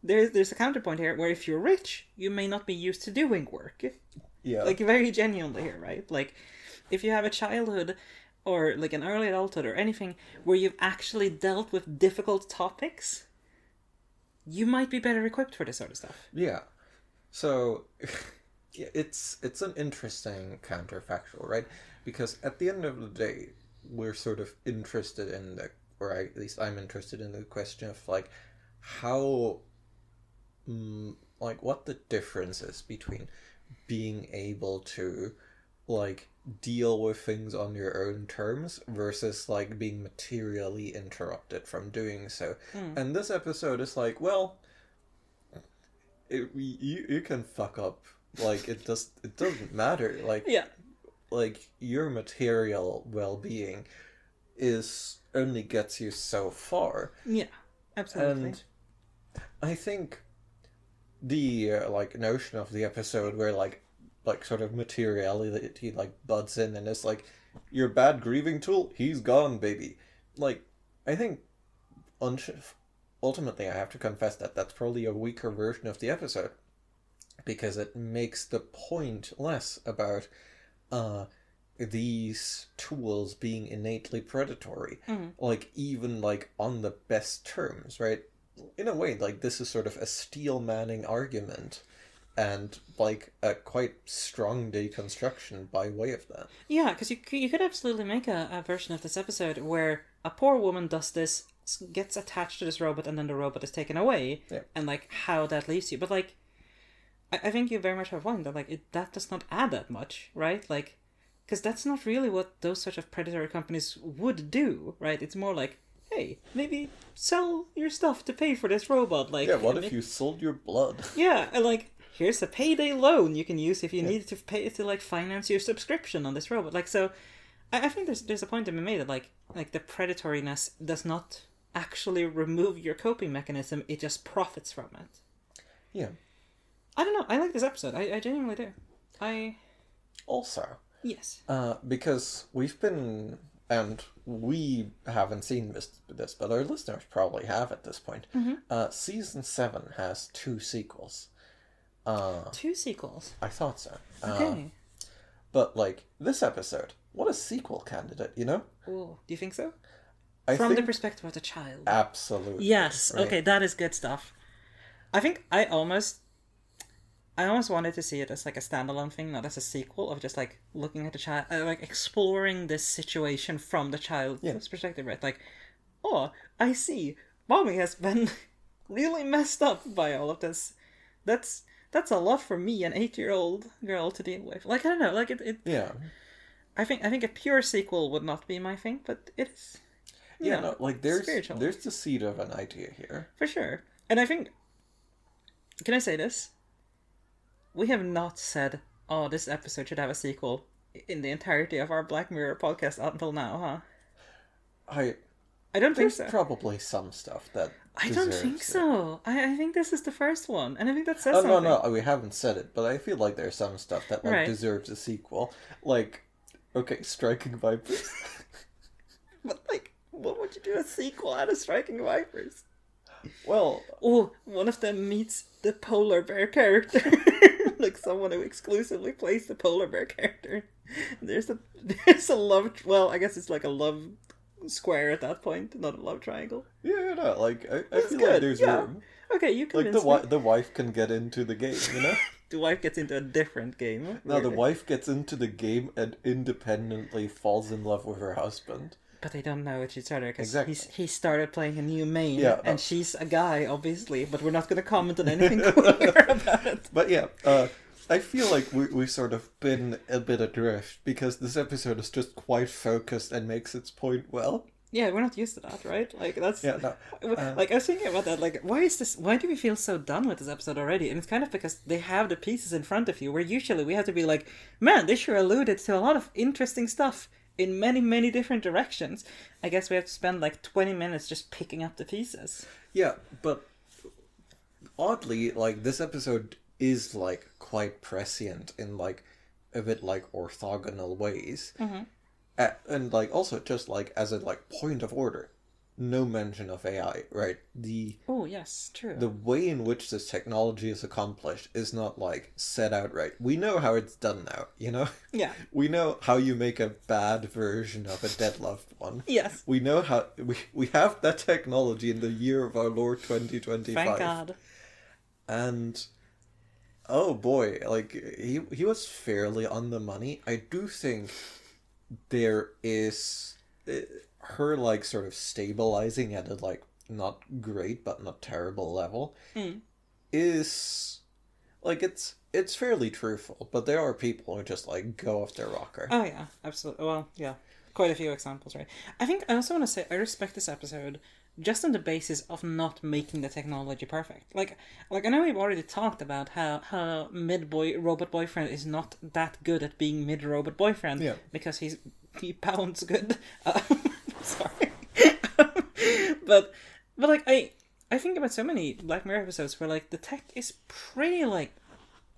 there's a counterpoint here where if you're rich, you may not be used to doing work. Yeah. Like, very genuinely here, right? Like, if you have a childhood or, like, an early adulthood or anything where you've actually dealt with difficult topics, you might be better equipped for this sort of stuff. Yeah. So, yeah, it's an interesting counterfactual, right? Because at the end of the day, we're sort of interested in or at least I'm interested in the question of, like, how, like, what the difference is between being able to, like, deal with things on your own terms versus, like, being materially interrupted from doing so. And this episode is like, well, you can fuck up. Like, it doesn't matter. Like, Yeah. like your material well-being is only gets you so far. Yeah, absolutely. And I think the like notion of the episode where like sort of materiality like butts in and it's like, your bad grieving tool, he's gone, baby. Like, I think ultimately I have to confess that that's probably a weaker version of the episode, because it makes the point less about these tools being innately predatory. Like, even like on the best terms, right? In a way, like, this is sort of a steel manning argument, and like a quite strong deconstruction by way of that. Yeah, because you could absolutely make a version of this episode where a poor woman does this, gets attached to this robot, and then the robot is taken away, and like how that leaves you. But like, I think you very much have a point that like that does not add that much, right? Like, because that's not really what those sort of predatory companies would do, right? It's more like, hey, maybe sell your stuff to pay for this robot. Like, yeah, what if you sold your blood? Yeah, and like, here's a payday loan you can use if you need to pay to like finance your subscription on this robot. Like, so I think there's a point to be made that like the predatoriness does not actually remove your coping mechanism; it just profits from it. Yeah. I don't know. I like this episode. I genuinely do. Also, yes. Because we've been, and we haven't seen this, but our listeners probably have at this point. Season 7 has 2 sequels. 2 sequels? I thought so. Okay. But, like, this episode, what a sequel candidate, you know? Oh, do you think so? I From think the perspective of the child. Absolutely. Yes. Right? Okay, that is good stuff. I think I almost wanted to see it as like a standalone thing, not as a sequel of just like looking at the child, like exploring this situation from the child's perspective, right? Like, oh, I see, mommy has been really messed up by all of this. That's a lot for me, an 8-year-old girl, to deal with. Like, I don't know, like it. Yeah. I think a pure sequel would not be my thing, but it is. Yeah, no, like there's spiritual. There's the seed of an idea here. For sure. And I think, can I say this? We have not said, oh, this episode should have a sequel in the entirety of our Black Mirror podcast until now, huh? I don't think so. There's probably some stuff that I don't think so. I think this is the first one, and I think that says oh, something. No, we haven't said it, but I feel like there's some stuff that like deserves a sequel. Like, okay, Striking Vipers. But like, what would you do a sequel out of Striking Vipers? Well, one of them meets the polar bear character. Like someone who exclusively plays the polar bear character. There's a love. Well, I guess it's like a love square at that point, not a love triangle. Yeah, no, like I feel good. Like there's room. Okay, you convince like me. The wife can get into the game, you know. The wife gets into a different game. No, the wife gets into the game and independently falls in love with her husband. But they don't know each other because exactly. he started playing a new main, and she's a guy, obviously. But we're not going to comment on anything queer about it. But yeah, I feel like we've sort of been a bit adrift because this episode is just quite focused and makes its point well. Yeah, we're not used to that, right? Like that's no. Like I was thinking about that. Like, why do we feel so done with this episode already? And it's kind of because they have the pieces in front of you, where usually we have to be like, man, they sure alluded to a lot of interesting stuff in many, many different directions. I guess we have to spend like 20 minutes just picking up the pieces. Yeah, but oddly, like, this episode is like quite prescient in like a bit like orthogonal ways. And like also just like as a like point of order, no mention of AI, right? Oh yes, true. The way in which this technology is accomplished is not like set out right. We know how it's done now, you know? Yeah. We know how you make a bad version of a dead loved one. Yes. We know how we have that technology in the year of our Lord 2025. Thank God. And oh boy, like he was fairly on the money. I do think there is her like sort of stabilizing at a like not great but not terrible level is like it's fairly truthful, but there are people who just like go off their rocker. Oh yeah, absolutely. Well, yeah, quite a few examples, right? I think I also want to say I respect this episode just on the basis of not making the technology perfect. Like I know we've already talked about how robot boyfriend is not that good at being robot boyfriend because he pounds good. Sorry, but like I think about so many Black Mirror episodes where like the tech is pretty like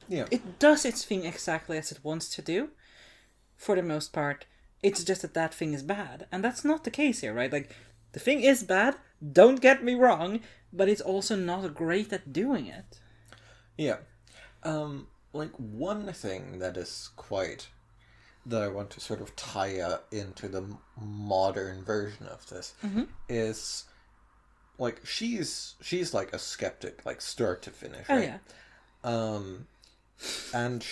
it does its thing exactly as it wants to do for the most part. It's just that thing is bad, and that's not the case here, right? Like, the thing is bad, don't get me wrong, but it's also not great at doing it. Yeah. Like, one thing that I want to sort of tie into the modern version of this is, like, she's like a skeptic, like, start to finish, right? Oh, yeah. And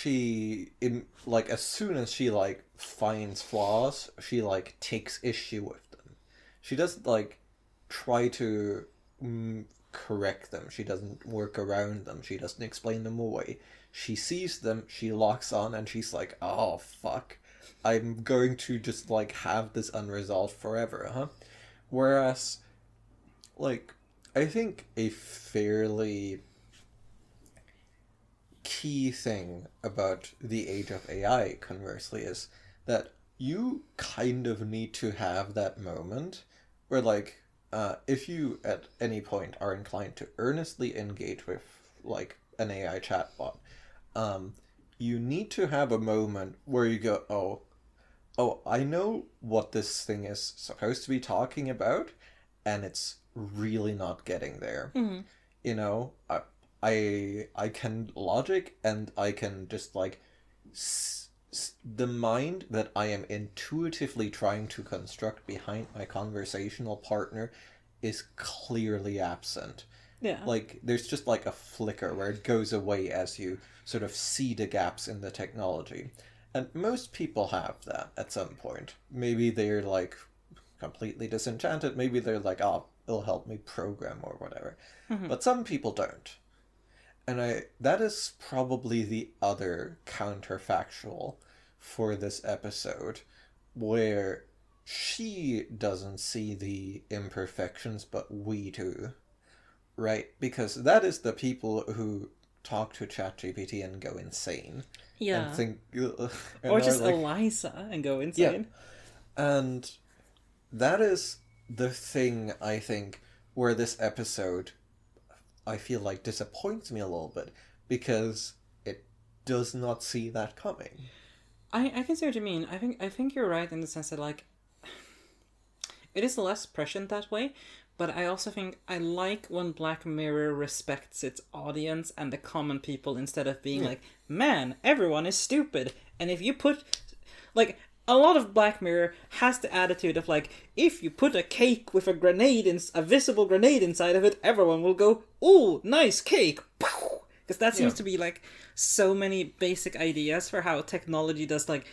like, as soon as she, like, finds flaws, she, like, takes issue with them. She doesn't, like, try to correct them. She doesn't work around them. She doesn't explain them away. She sees them, she locks on, and she's like, oh, fuck. I'm going to just, like, have this unresolved forever, huh? Whereas, like, I think a fairly key thing about the age of AI, conversely, is that you kind of need to have that moment where, like, if you at any point are inclined to earnestly engage with, like, an AI chatbot, you need to have a moment where you go, oh, I know what this thing is supposed to be talking about, and it's really not getting there. Mm-hmm. You know, I can logic, and I can just, like, the mind that I am intuitively trying to construct behind my conversational partner is clearly absent. Yeah. Like, there's just, like, a flicker where it goes away as you sort of see the gaps in the technology. And most people have that at some point. Maybe they're, like, completely disenchanted. Maybe they're like, oh, it'll help me program or whatever. Mm-hmm. But some people don't. And that is probably the other counterfactual for this episode, where she doesn't see the imperfections, but we do. Right? Because that is the people who talk to ChatGPT and go insane. Yeah. And think... or just like, Eliza and go insane. Yeah. And that is the thing, I think, where this episode, I feel like, disappoints me a little bit, because it does not see that coming. I can see what you mean. I think you're right in the sense that, like, it is less prescient that way, but I also think I like when Black Mirror respects its audience and the common people, instead of being like, man, everyone is stupid. And if you put, like, a lot of Black Mirror has the attitude of, like, if you put a cake with a visible grenade inside of it, everyone will go, ooh, nice cake. Because that seems to be, like, so many basic ideas for how technology does, like,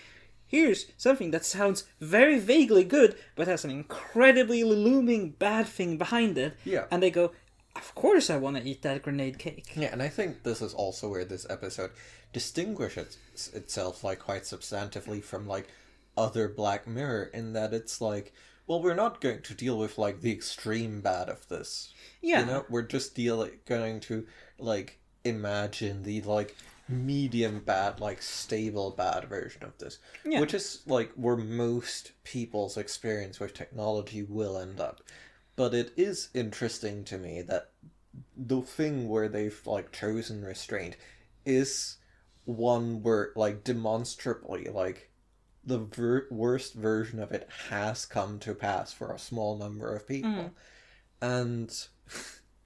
here's something that sounds very vaguely good, but has an incredibly looming bad thing behind it. Yeah. And they go, of course I want to eat that grenade cake. Yeah, and I think this is also where this episode distinguishes itself, like, quite substantively from, like, other Black Mirror, in that it's like, well, we're not going to deal with, like, the extreme bad of this. Yeah. You know, we're just going to, like, imagine the, like, medium bad, like, stable bad version of this. Yeah. Which is, like, where most people's experience with technology will end up. But it is interesting to me that the thing where they've, like, chosen restraint is one where, like, demonstrably, like, the worst version of it has come to pass for a small number of people. And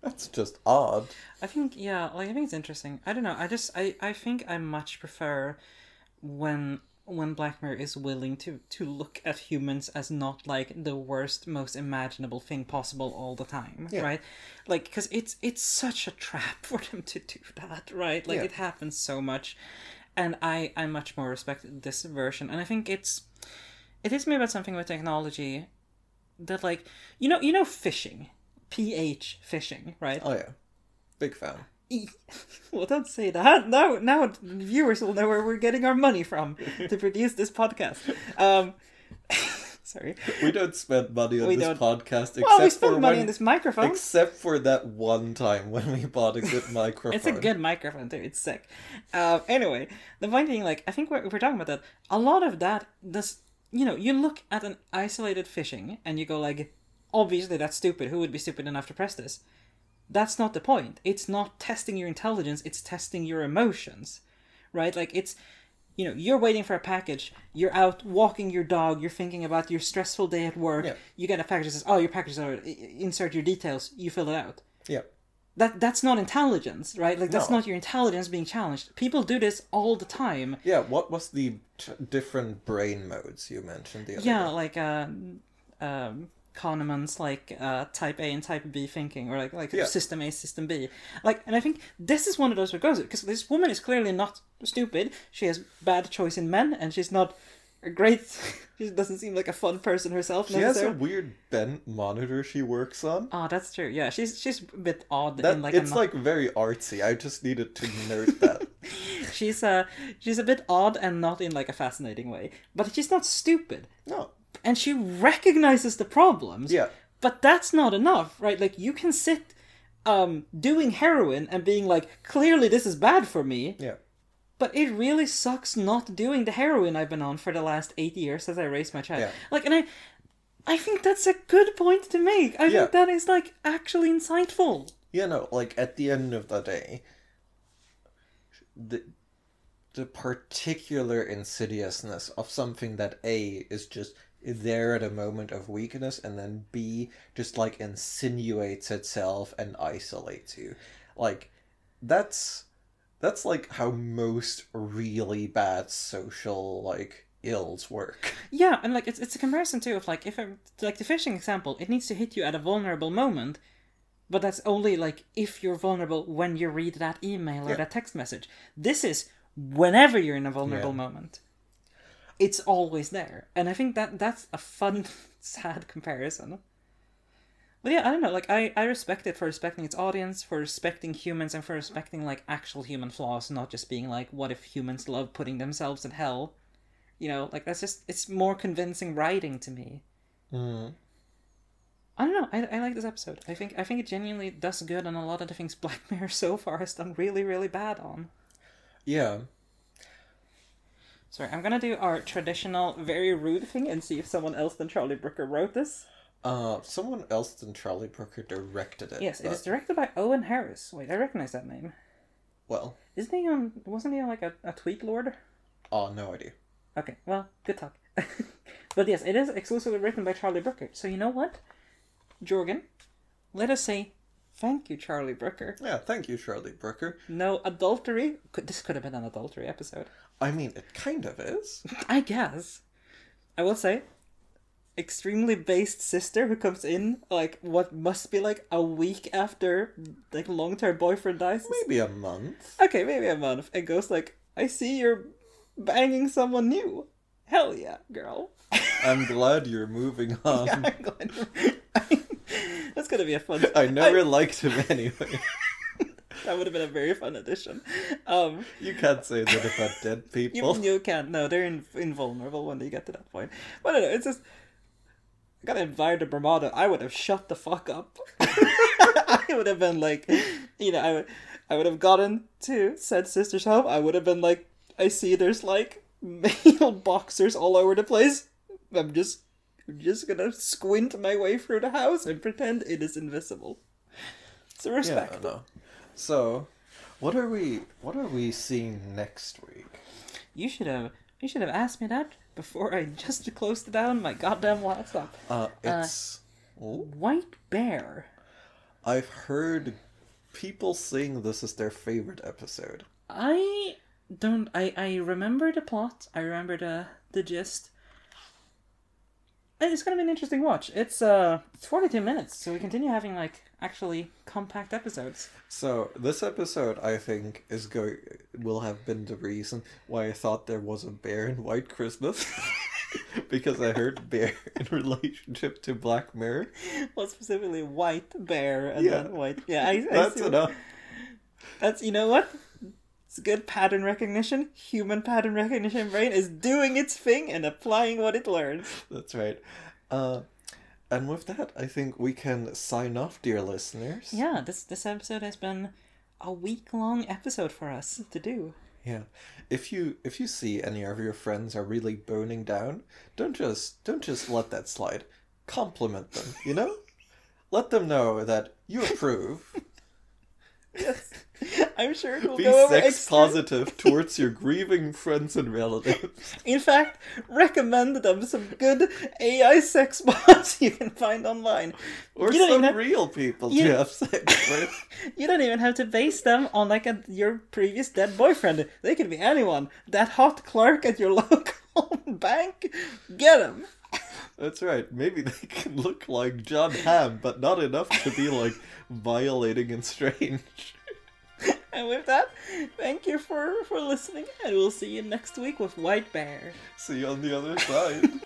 that's just odd. I think it's interesting. I don't know. I think I much prefer when Black Mirror is willing to look at humans as not, like, the worst, most imaginable thing possible all the time, right? Like, because it's such a trap for them to do that, right? Like, it happens so much. And I much more respect this version. And I think it is me about something with technology that, like, you know phishing. PH phishing, right? Oh, yeah. Big fan. Well, don't say that. Now viewers will know where we're getting our money from to produce this podcast. Sorry. We don't spend money on this podcast. Well, we spend money on this microphone. Except for that one time when we bought a good microphone. It's a good microphone, too. It's sick. Anyway, the point being, like, I think if we're talking about that, a lot of that, you look at an isolated phishing and you go, like, obviously that's stupid. Who would be stupid enough to press this? That's not the point. It's not testing your intelligence. It's testing your emotions, right? Like, it's... you're waiting for a package, you're out walking your dog, you're thinking about your stressful day at work, you get a package that says, oh, your package is over, insert your details, you fill it out. Yeah. That's not intelligence, right? Like, that's not your intelligence being challenged. People do this all the time. Yeah, what was the different brain modes you mentioned the other day? Yeah, like, Kahneman's, like, type A and type B thinking, or like system A, system B. Like, and I think this is one of those where it goes, because this woman is clearly not stupid. She has bad choice in men, and she's not a great... she doesn't seem like a fun person herself. She has a weird bent monitor she works on. Oh, that's true. Yeah, she's a bit odd. It's like very artsy. I just needed to note that. She's a bit odd and not in like a fascinating way, but she's not stupid. No. And she recognizes the problems. Yeah. But that's not enough, right? Like, you can sit doing heroin and being like, clearly this is bad for me. Yeah. But it really sucks not doing the heroin I've been on for the last 8 years since I raised my child. Yeah. Like, and I think that's a good point to make. I think that is, like, actually insightful. Like, at the end of the day, the particular insidiousness of something that A is just there at a moment of weakness, and then B just like insinuates itself and isolates you. Like, that's like how most really bad social like ills work. Yeah, and like it's a comparison too of like, if like the phishing example, it needs to hit you at a vulnerable moment, but that's only like if you're vulnerable when you read that email or that text message. This is whenever you're in a vulnerable moment. It's always there. And I think that's a fun, sad comparison. But yeah, I don't know, like, I respect it for respecting its audience, for respecting humans, and for respecting, like, actual human flaws, not just being like, what if humans love putting themselves in hell? Like, that's just, it's more convincing writing to me. Mm. I don't know, I like this episode. I think it genuinely does good on a lot of the things Black Mirror so far has done really, really bad on. Yeah. Sorry, I'm gonna do our traditional, very rude thing and see if someone else than Charlie Brooker wrote this. Someone else than Charlie Brooker directed it. Yes, it is directed by Owen Harris. Wait, I recognize that name. Well. Wasn't he on like a Tweet Lord? Oh, no idea. Okay, well, good talk. But yes, it is exclusively written by Charlie Brooker. So you know what, Jorgen? Let us say thank you, Charlie Brooker. Yeah, thank you, Charlie Brooker. No adultery. This could have been an adultery episode. I mean, it kind of is. I guess. I will say, extremely based sister who comes in, like, what must be, like, a week after, like, long-term boyfriend dies. Maybe a month. Okay, maybe a month. And goes, like, I see you're banging someone new. Hell yeah, girl. I'm glad you're moving on. Yeah, I'm glad That's gonna be a fun... I never liked him anyway. That would have been a very fun addition. You can't say that about dead people. You can't. No, they're invulnerable when they get to that point. But I don't know, it's just... I got invited to Bermuda. I would have shut the fuck up. I would have been like... I would have gotten to said sister's home. I would have been like... I see there's like male boxers all over the place. I'm just gonna squint my way through the house and pretend it is invisible. So respect. Yeah, no. So, what are we seeing next week? You should have asked me that before I just closed down my goddamn laptop. It's White Bear. I've heard people saying this is their favorite episode. I remember the plot. I remember the gist. It's gonna be an interesting watch. It's 42 minutes, so we continue having like actually compact episodes. So this episode, I think, will have been the reason why I thought there was a bear in White Christmas, because I heard bear in relationship to Black Mirror. Well, specifically White Bear and then White. Yeah, That's enough. That's, you know what? It's good pattern recognition. Human pattern recognition brain is doing its thing and applying what it learns. That's right. And with that, I think we can sign off, dear listeners. Yeah, this episode has been a week-long episode for us to do. Yeah. If you see any of your friends are really boning down, don't just let that slide. Compliment them, you know? Let them know that you approve. Yes. I'm sure it will Be go over sex positive towards your grieving friends and relatives. In fact, recommend them some good AI sex bots you can find online. Or some real people to have sex with. You don't even have to base them on like your previous dead boyfriend. They could be anyone. That hot clerk at your local bank, get him. That's right. Maybe they can look like John Hamm, but not enough to be like violating and strange. And with that, thank you for listening, and we'll see you next week with White Bear. See you on the other side.